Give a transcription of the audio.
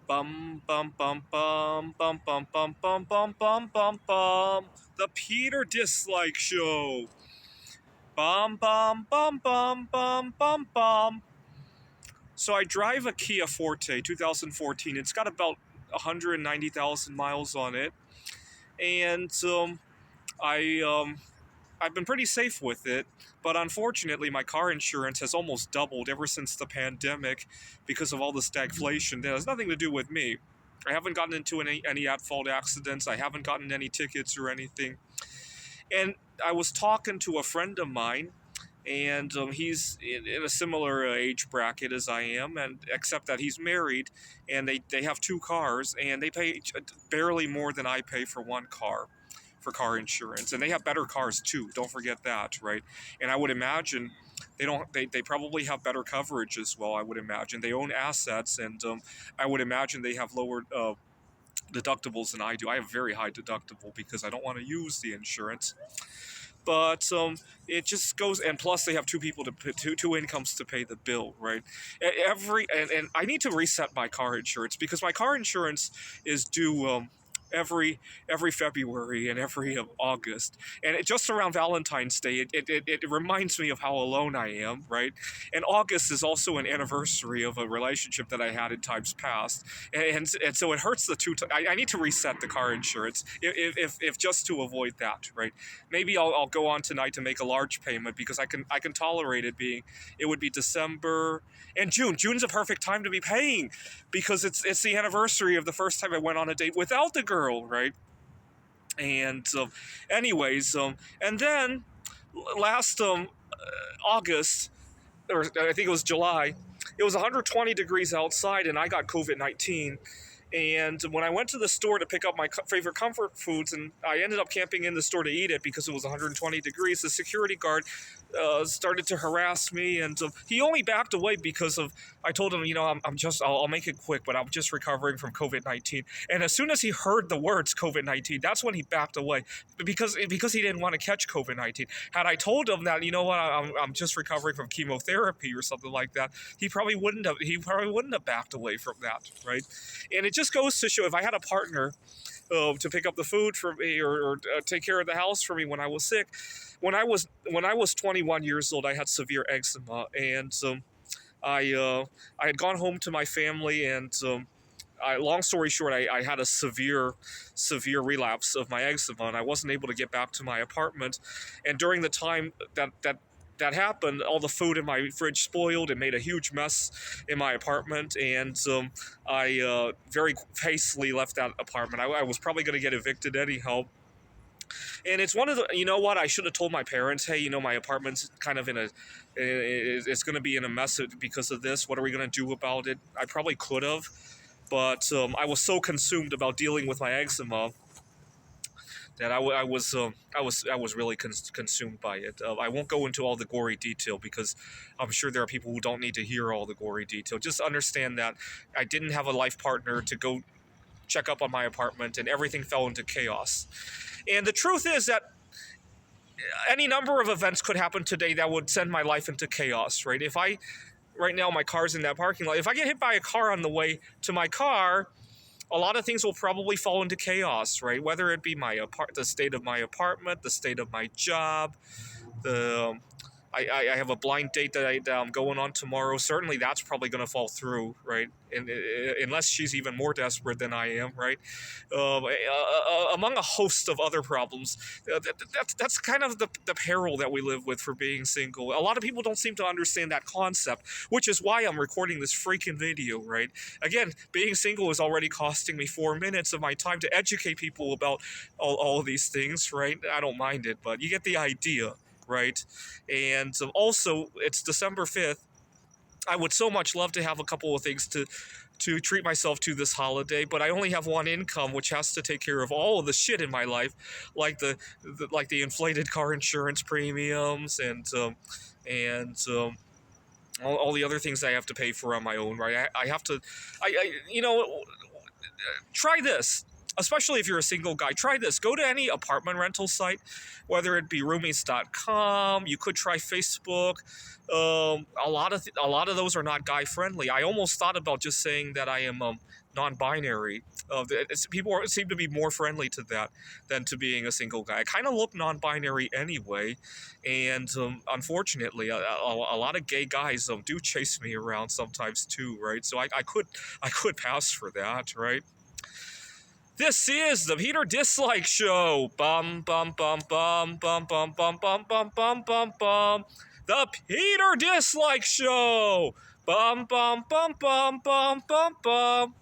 Bum bum bum bum bum bum bum bum bum bum bum bum. The Peter Dislike Show. Bum bum bum bum bum bum bum. So I drive a Kia Forte 2014. It's got about 190,000 miles on it, and I I've been pretty safe with it, but unfortunately, my car insurance has almost doubled ever since the pandemic because of all the stagflation. That has nothing to do with me. I haven't gotten into any at-fault accidents. I haven't gotten any tickets or anything. And I was talking to a friend of mine, and he's in a similar age bracket as I am, and except that he's married, and they have two cars, and they pay barely more than I pay for one car for car insurance, and they have better cars too. Don't forget that, right? And I would imagine they probably have better coverage as well. I would imagine they own assets, and I would imagine they have lower deductibles than I do. I have a very high deductible because I don't want to use the insurance. But it just goes, and plus they have two people to pay, two incomes to pay the bill, right? And I need to reset my car insurance because my car insurance is due every February and every August, and just around Valentine's Day, it reminds me of how alone I am, right? And August is also an anniversary of a relationship that I had in times past, and so it hurts the two. I need to reset the car insurance if just to avoid that, right? Maybe I'll go on tonight to make a large payment because I can tolerate it being. It would be December and June. June's a perfect time to be paying because it's the anniversary of the first time I went on a date without the girl, right? And anyways, and then last August, or I think it was July, it was 120 degrees outside, and I got COVID-19. And when I went to the store to pick up my favorite comfort foods, and I ended up camping in the store to eat it because it was 120 degrees, the security guard started to harass me, and he only backed away because of, I told him, I'll make it quick, but I'm just recovering from COVID-19. And as soon as he heard the words COVID-19, that's when he backed away because he didn't want to catch COVID-19. Had I told him that, I'm just recovering from chemotherapy or something like that, he probably wouldn't have backed away from that, right? And it just goes to show, if I had a partner to pick up the food for me or take care of the house for me when I was sick. When I was 21 years old, I had severe eczema, and I had gone home to my family, and long story short, I had a severe relapse of my eczema, and I wasn't able to get back to my apartment. And during the time that happened, all the food in my fridge spoiled and made a huge mess in my apartment, and I very hastily left that apartment. I was probably going to get evicted anyhow. And it's one of the, I should have told my parents, hey, my apartment's kind of it's going to be in a mess because of this. What are we going to do about it? I probably could have, but I was so consumed about dealing with my eczema that I was really consumed by it. I won't go into all the gory detail because I'm sure there are people who don't need to hear all the gory detail. Just understand that I didn't have a life partner to go check up on my apartment, and everything fell into chaos. And the truth is that any number of events could happen today that would send my life into chaos, right? Right now my car's in that parking lot. If I get hit by a car on the way to my car, a lot of things will probably fall into chaos, right? Whether it be the state of my apartment, the state of my job, I have a blind date that I'm going on tomorrow. Certainly that's probably going to fall through, right? And unless she's even more desperate than I am, right? Among a host of other problems, that's kind of the peril that we live with for being single. A lot of people don't seem to understand that concept, which is why I'm recording this freaking video, right? Again, being single is already costing me 4 minutes of my time to educate people about all of these things, right? I don't mind it, but you get the idea. Right, and also it's December 5th. I would so much love to have a couple of things to treat myself to this holiday, but I only have one income, which has to take care of all of the shit in my life, like the inflated car insurance premiums and all the other things I have to pay for on my own. Right, I have to, try this. especially if you're a single guy, try this. Go to any apartment rental site, whether it be roommates.com. You could try Facebook. A lot of those are not guy friendly. I almost thought about just saying that I am non-binary. People seem to be more friendly to that than to being a single guy. I kind of look non-binary anyway, and unfortunately, a lot of gay guys do chase me around sometimes too, right? So I could pass for that, right? This is the Peter Dislike Show. Bum bum bum bum bum bum bum bum bum bum bum bum. The Peter Dislike Show. Bum bum bum bum bum bum bum.